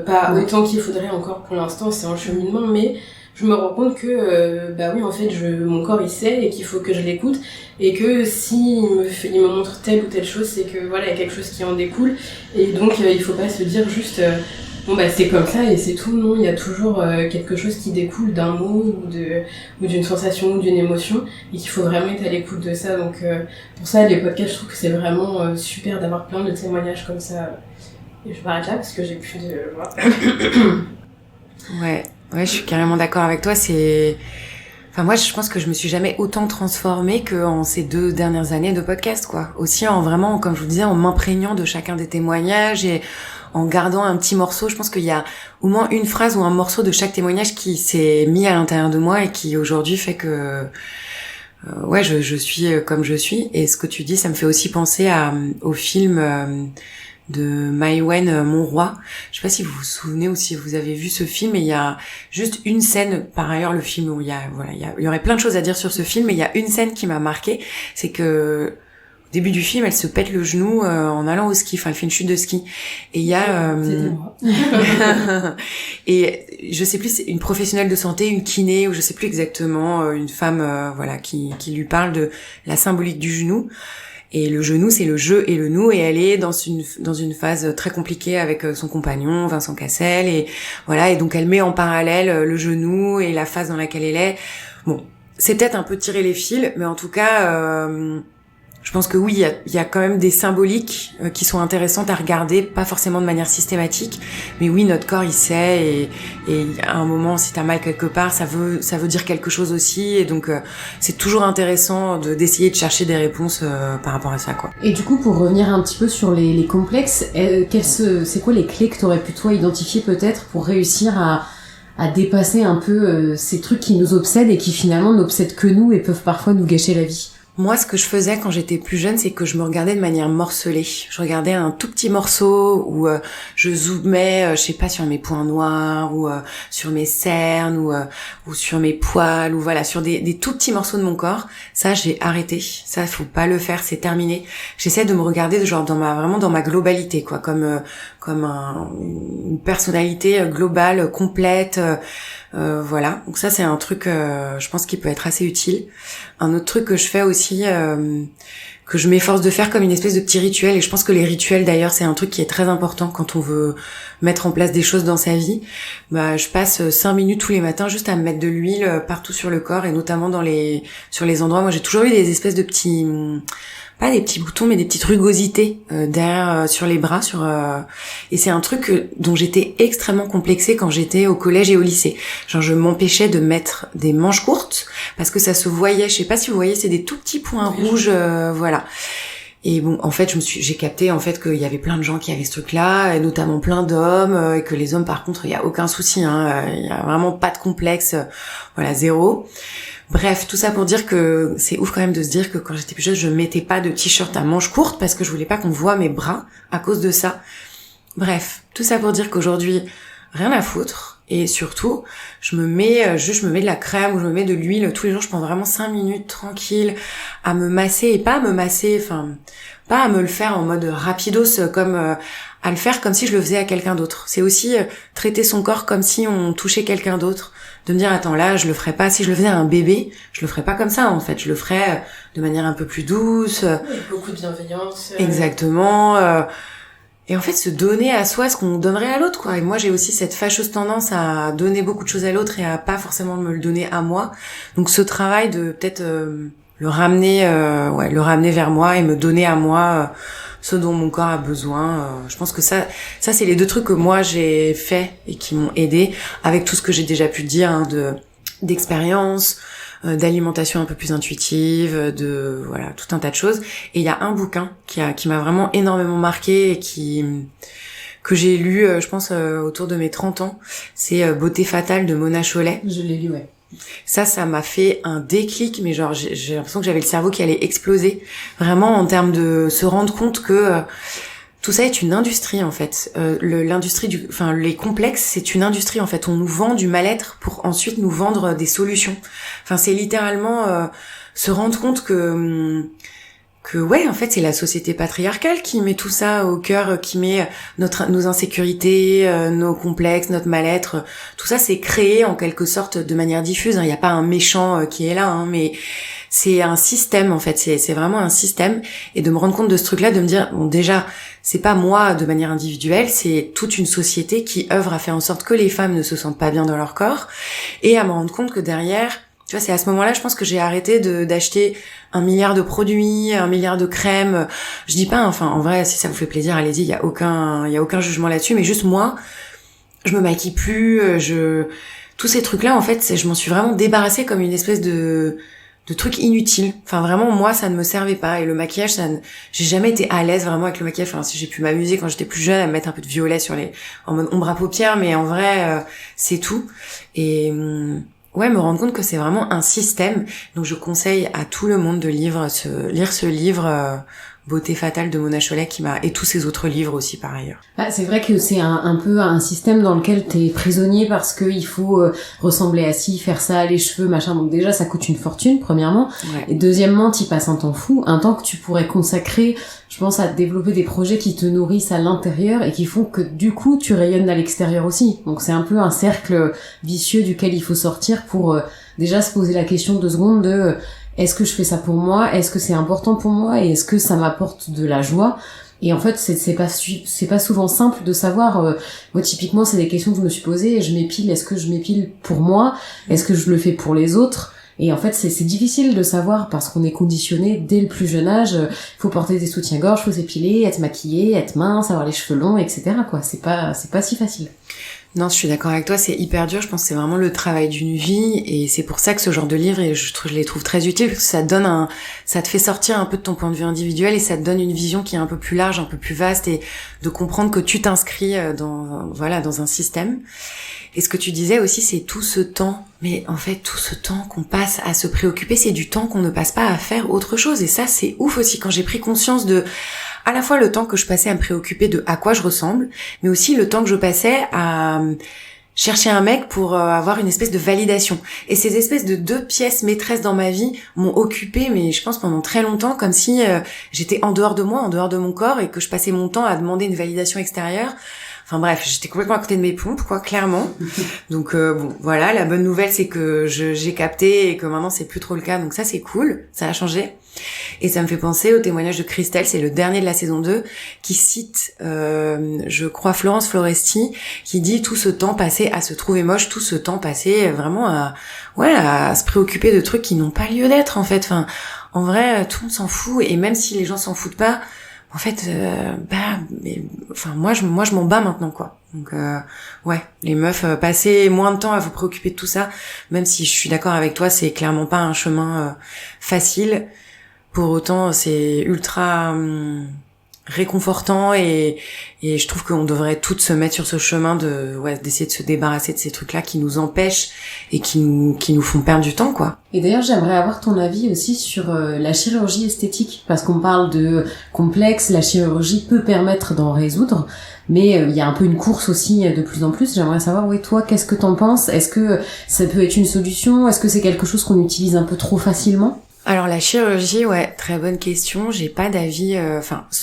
Pas autant qu'il faudrait encore pour l'instant, c'est en cheminement, mais je me rends compte que oui, en fait, mon corps il sait et qu'il faut que je l'écoute et que si il me montre telle ou telle chose, c'est que voilà, il y a quelque chose qui en découle et donc il faut pas se dire juste c'est comme ça et c'est tout. Non, il y a toujours quelque chose qui découle d'un mot ou d'une sensation ou d'une émotion et qu'il faut vraiment être à l'écoute de ça. Donc pour ça, les podcasts, je trouve que c'est vraiment super d'avoir plein de témoignages comme ça. Et je m'arrête là parce que j'ai plus de... Ouais, je suis carrément d'accord avec toi. Enfin, moi, je pense que je me suis jamais autant transformée qu'en ces 2 dernières années de podcast, quoi. Aussi en vraiment, comme je vous disais, en m'imprégnant de chacun des témoignages et en gardant un petit morceau. Je pense qu'il y a au moins une phrase ou un morceau de chaque témoignage qui s'est mis à l'intérieur de moi et qui aujourd'hui fait que... je suis comme je suis. Et ce que tu dis, ça me fait aussi penser au film... de Maïwenn Monroy. Je sais pas si vous vous souvenez ou si vous avez vu ce film, et il y a juste une scène, par ailleurs le film où il y aurait plein de choses à dire sur ce film, mais il y a une scène qui m'a marquée, c'est que au début du film, elle se pète le genou en allant au ski, enfin elle fait une chute de ski. Et il y a C'était moi. et je sais plus, c'est une professionnelle de santé, une kiné ou je sais plus exactement, une femme qui lui parle de la symbolique du genou. Et le genou, c'est le je et le nous, et elle est dans une phase très compliquée avec son compagnon, Vincent Cassel, et voilà, et donc elle met en parallèle le genou et la phase dans laquelle elle est. Bon, c'est peut-être un peu tirer les fils, mais en tout cas, je pense que oui, il y a quand même des symboliques qui sont intéressantes à regarder, pas forcément de manière systématique, mais oui, notre corps il sait, et à un moment, si t'as mal quelque part, ça veut dire quelque chose aussi, et donc c'est toujours intéressant d'essayer de chercher des réponses par rapport à ça, quoi. Et du coup, pour revenir un petit peu sur les complexes, c'est quoi les clés que t'aurais pu toi identifier peut-être pour réussir à dépasser un peu ces trucs qui nous obsèdent et qui finalement n'obsèdent que nous et peuvent parfois nous gâcher la vie? Moi, ce que je faisais quand j'étais plus jeune, c'est que je me regardais de manière morcelée. Je regardais un tout petit morceau où je zoomais, je sais pas, sur mes points noirs ou sur mes cernes ou sur mes poils ou voilà, sur des tout petits morceaux de mon corps. Ça, j'ai arrêté. Ça, faut pas le faire, c'est terminé. J'essaie de me regarder genre vraiment dans ma globalité, quoi, comme une personnalité globale, complète. Voilà, donc ça c'est un truc je pense qui peut être assez utile. Un autre truc que je fais aussi, que je m'efforce de faire comme une espèce de petit rituel, et je pense que les rituels d'ailleurs c'est un truc qui est très important quand on veut mettre en place des choses dans sa vie. Je passe 5 minutes tous les matins juste à me mettre de l'huile partout sur le corps, et notamment sur les endroits. Moi j'ai toujours eu des espèces de petits... pas des petits boutons, mais des petites rugosités derrière sur les bras, et c'est un truc dont j'étais extrêmement complexée quand j'étais au collège et au lycée. Genre je m'empêchais de mettre des manches courtes parce que ça se voyait, je sais pas si vous voyez, c'est des tout petits points rouges, voilà. Et bon, en fait, j'ai capté en fait qu'il y avait plein de gens qui avaient ce truc-là, et notamment plein d'hommes, et que les hommes par contre, il y a aucun souci, hein, il y a vraiment pas de complexe, voilà, zéro. Bref, tout ça pour dire que c'est ouf quand même de se dire que quand j'étais plus jeune, je mettais pas de t-shirt à manches courtes parce que je voulais pas qu'on voit mes bras à cause de ça. Bref, tout ça pour dire qu'aujourd'hui, rien à foutre. Et surtout, je me mets de la crème ou je me mets de l'huile tous les jours. Je prends vraiment 5 minutes tranquille à me masser, et pas à me masser, enfin, pas à me le faire en mode rapidos, comme à le faire comme si je le faisais à quelqu'un d'autre. C'est aussi traiter son corps comme si on touchait quelqu'un d'autre. De me dire, attends, là, je le ferais pas, si je le faisais à un bébé, je le ferais pas comme ça, en fait. Je le ferais de manière un peu plus douce. Avec beaucoup de bienveillance. Exactement. en fait se donner à soi ce qu'on donnerait à l'autre, quoi. Et moi j'ai aussi cette fâcheuse tendance à donner beaucoup de choses à l'autre et à pas forcément me le donner à moi. Donc ce travail de peut-être le ramener vers moi et me donner à moi ce dont mon corps a besoin. Je pense que ça c'est les deux trucs que moi j'ai fait et qui m'ont aidé, avec tout ce que j'ai déjà pu dire, hein, d'expérience, d'alimentation un peu plus intuitive, de voilà, tout un tas de choses. Et il y a un bouquin qui m'a vraiment énormément marqué et que j'ai lu, je pense, autour de mes 30 ans. C'est Beauté fatale de Mona Chollet. Je l'ai lu, ouais. Ça m'a fait un déclic, mais genre j'ai l'impression que j'avais le cerveau qui allait exploser, vraiment en termes de se rendre compte que tout ça est une industrie en fait. Les complexes, c'est une industrie en fait. On nous vend du mal-être pour ensuite nous vendre des solutions. Enfin, c'est littéralement se rendre compte que ouais, en fait, c'est la société patriarcale qui met tout ça au cœur, qui met nos insécurités, nos complexes, notre mal-être. Tout ça, c'est créé en quelque sorte de manière diffuse. Il n'y a pas un méchant qui est là, hein, mais c'est un système en fait. C'est vraiment un système. Et de me rendre compte de ce truc-là, de me dire bon, déjà, c'est pas moi de manière individuelle, c'est toute une société qui œuvre à faire en sorte que les femmes ne se sentent pas bien dans leur corps, et à me rendre compte que derrière, tu vois, c'est à ce moment-là, je pense que j'ai arrêté d'acheter 1 milliard de produits, 1 milliard de crèmes. Je dis pas, enfin, en vrai, si ça vous fait plaisir, allez-y, il y a aucun jugement là-dessus, mais juste moi, je me maquille plus, tous ces trucs-là, en fait, je m'en suis vraiment débarrassée comme une espèce de truc inutile. Enfin, vraiment, moi, ça ne me servait pas. Et le maquillage, j'ai jamais été à l'aise vraiment avec le maquillage. Enfin, si j'ai pu m'amuser quand j'étais plus jeune à me mettre un peu de violet en mode ombre à paupières, mais en vrai, c'est tout. Et, ouais, me rendre compte que c'est vraiment un système. Donc je conseille à tout le monde de lire ce livre Beauté fatale de Mona Chollet et tous ses autres livres aussi par ailleurs. Ah, c'est vrai que c'est un peu un système dans lequel t'es prisonnier parce que il faut ressembler à ci, faire ça, les cheveux, machin. Donc déjà ça coûte une fortune premièrement. Ouais. Et deuxièmement, t'y passes un temps fou, un temps que tu pourrais consacrer, je pense, à développer des projets qui te nourrissent à l'intérieur et qui font que du coup tu rayonnes à l'extérieur aussi. Donc c'est un peu un cercle vicieux duquel il faut sortir pour déjà se poser la question 2 secondes de est-ce que je fais ça pour moi? Est-ce que c'est important pour moi? Et est-ce que ça m'apporte de la joie? Et en fait, c'est pas souvent simple de savoir. Moi, typiquement, c'est des questions que je me suis posées. Je m'épile. Est-ce que je m'épile pour moi? Est-ce que je le fais pour les autres? Et en fait, c'est difficile de savoir parce qu'on est conditionné dès le plus jeune âge. Faut porter des soutiens-gorge, faut s'épiler, être maquillé, être mince, avoir les cheveux longs, etc. quoi. C'est pas si facile. Non, je suis d'accord avec toi, c'est hyper dur. Je pense que c'est vraiment le travail d'une vie, et c'est pour ça que ce genre de livre, je les trouve très utiles, parce que ça te fait sortir un peu de ton point de vue individuel et ça te donne une vision qui est un peu plus large, un peu plus vaste, et de comprendre que tu t'inscris dans un système. Et ce que tu disais aussi, c'est tout ce temps. Mais en fait, tout ce temps qu'on passe à se préoccuper, c'est du temps qu'on ne passe pas à faire autre chose. Et ça, c'est ouf aussi, quand j'ai pris conscience de à la fois le temps que je passais à me préoccuper de à quoi je ressemble, mais aussi le temps que je passais à chercher un mec pour avoir une espèce de validation. Et ces espèces de 2 pièces maîtresses dans ma vie m'ont occupée, mais je pense pendant très longtemps, comme si j'étais en dehors de moi, en dehors de mon corps, et que je passais mon temps à demander une validation extérieure. Enfin bref, j'étais complètement à côté de mes pompes, quoi, clairement. Donc bon, voilà, la bonne nouvelle, c'est que j'ai capté et que maintenant c'est plus trop le cas, donc ça c'est cool, ça a changé. Et ça me fait penser au témoignage de Christelle, c'est le dernier de la saison 2, qui cite, je crois, Florence Foresti, qui dit tout ce temps passé à se trouver moche, tout ce temps passé vraiment à se préoccuper de trucs qui n'ont pas lieu d'être, en fait. Enfin, en vrai, tout le monde s'en fout, et même si les gens s'en foutent pas, en fait, moi je m'en bats maintenant, quoi. Donc ouais, les meufs, passez moins de temps à vous préoccuper de tout ça, même si je suis d'accord avec toi, c'est clairement pas un chemin facile. Pour autant, c'est ultra réconfortant, et je trouve qu'on devrait toutes se mettre sur ce chemin d'essayer de se débarrasser de ces trucs-là qui nous empêchent et qui nous font perdre du temps, quoi. Et d'ailleurs, j'aimerais avoir ton avis aussi sur la chirurgie esthétique, parce qu'on parle de complexe, la chirurgie peut permettre d'en résoudre, mais il y a un peu une course aussi de plus en plus. J'aimerais savoir, ouais, toi, qu'est-ce que t'en penses? Est-ce que ça peut être une solution? Est-ce que c'est quelque chose qu'on utilise un peu trop facilement? Alors la chirurgie, ouais, très bonne question. J'ai pas d'avis.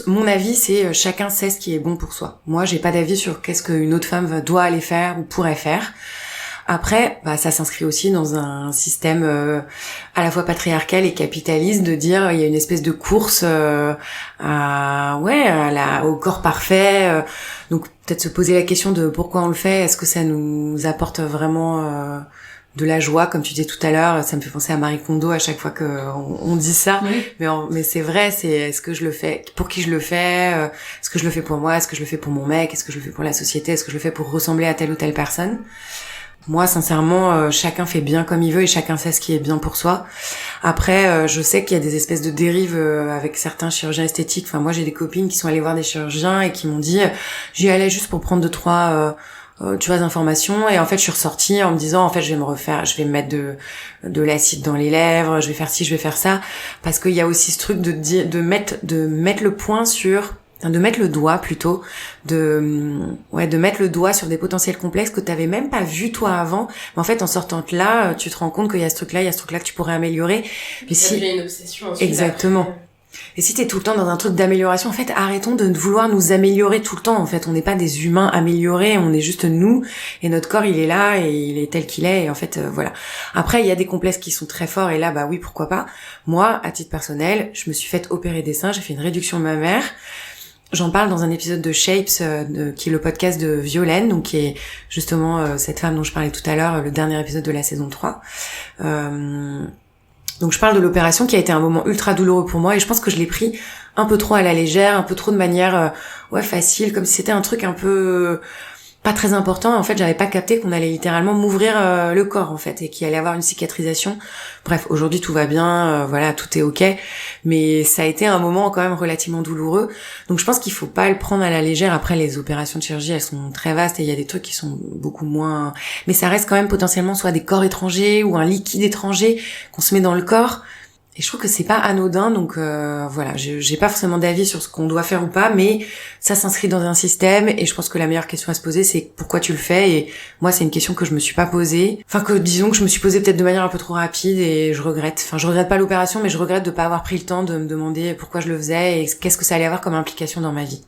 Mon avis, c'est chacun sait ce qui est bon pour soi. Moi, j'ai pas d'avis sur qu'est-ce qu'une autre femme doit aller faire ou pourrait faire. Après, ça s'inscrit aussi dans un système à la fois patriarcal et capitaliste de dire il y a une espèce de course au corps parfait. Donc peut-être se poser la question de pourquoi on le fait. Est-ce que ça nous apporte vraiment de la joie, comme tu disais tout à l'heure? Ça me fait penser à Marie Kondo à chaque fois qu'on dit ça. Oui. Mais c'est vrai, est-ce que je le fais pour qui je le fais? Est-ce que je le fais pour moi? Est-ce que je le fais pour mon mec? Est-ce que je le fais pour la société? Est-ce que je le fais pour ressembler à telle ou telle personne? Moi, sincèrement, chacun fait bien comme il veut et chacun sait ce qui est bien pour soi. Après, je sais qu'il y a des espèces de dérives avec certains chirurgiens esthétiques. Enfin, moi, j'ai des copines qui sont allées voir des chirurgiens et qui m'ont dit j'y allais juste pour prendre 2-3 d'informations, et en fait je suis ressortie en me disant en fait je vais me mettre de l'acide dans les lèvres, je vais faire ci, je vais faire ça, parce qu'il y a aussi ce truc de mettre le point sur, de mettre le doigt plutôt, de mettre le doigt sur des potentiels complexes que t'avais même pas vu toi avant, mais en fait en sortant de là tu te rends compte qu'il y a ce truc là que tu pourrais améliorer. Mais ça devient une obsession ensuite. Exactement. Après. Et si t'es tout le temps dans un truc d'amélioration, en fait, arrêtons de vouloir nous améliorer tout le temps. En fait, on n'est pas des humains améliorés, on est juste nous, et notre corps, il est là, et il est tel qu'il est, et en fait, voilà. Après, il y a des complexes qui sont très forts, et là, oui, pourquoi pas. Moi, à titre personnel, je me suis fait opérer des seins, j'ai fait une réduction mammaire. J'en parle dans un épisode de Shapes, qui est le podcast de Violaine, donc qui est justement cette femme dont je parlais tout à l'heure, le dernier épisode de la saison 3. Donc je parle de l'opération qui a été un moment ultra douloureux pour moi, et je pense que je l'ai pris un peu trop à la légère, un peu trop de manière facile, comme si c'était un truc un peu pas très important. En fait, j'avais pas capté qu'on allait littéralement m'ouvrir le corps en fait, et qu'il allait avoir une cicatrisation. Bref, aujourd'hui tout va bien, tout est ok, mais ça a été un moment quand même relativement douloureux. Donc je pense qu'il faut pas le prendre à la légère. Après, les opérations de chirurgie, elles sont très vastes et il y a des trucs qui sont beaucoup moins, mais ça reste quand même potentiellement soit des corps étrangers ou un liquide étranger qu'on se met dans le corps. Et je trouve que c'est pas anodin, donc j'ai pas forcément d'avis sur ce qu'on doit faire ou pas, mais ça s'inscrit dans un système, et je pense que la meilleure question à se poser, c'est pourquoi tu le fais. Et moi, c'est une question que je me suis pas posée, disons que je me suis posée peut-être de manière un peu trop rapide, et je regrette pas l'opération, mais je regrette de pas avoir pris le temps de me demander pourquoi je le faisais et qu'est-ce que ça allait avoir comme implication dans ma vie.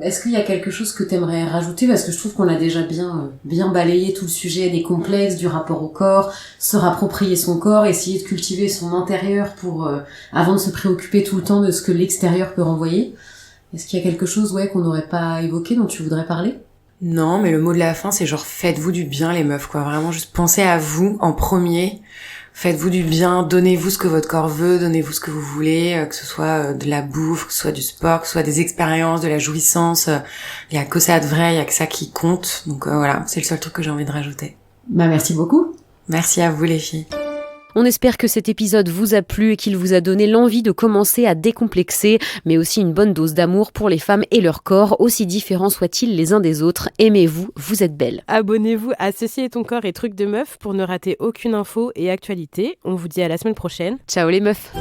Est-ce qu'il y a quelque chose que t'aimerais rajouter, parce que je trouve qu'on a déjà bien balayé tout le sujet des complexes, du rapport au corps, se rapproprier son corps, essayer de cultiver son intérieur pour avant de se préoccuper tout le temps de ce que l'extérieur peut renvoyer. Est-ce qu'il y a quelque chose qu'on n'aurait pas évoqué, dont tu voudrais parler? Non, mais le mot de la fin, c'est genre faites-vous du bien les meufs, quoi. Vraiment juste pensez à vous en premier. Faites-vous du bien, donnez-vous ce que votre corps veut, donnez-vous ce que vous voulez, que ce soit de la bouffe, que ce soit du sport, que ce soit des expériences, de la jouissance. Il y a que ça de vrai, il y a que ça qui compte. Donc voilà, c'est le seul truc que j'ai envie de rajouter. Merci beaucoup. Merci à vous les filles. On espère que cet épisode vous a plu et qu'il vous a donné l'envie de commencer à décomplexer, mais aussi une bonne dose d'amour pour les femmes et leur corps, aussi différents soient-ils les uns des autres. Aimez-vous, vous êtes belles. Abonnez-vous à Ceci est ton corps et Trucs de meuf pour ne rater aucune info et actualité. On vous dit à la semaine prochaine. Ciao les meufs.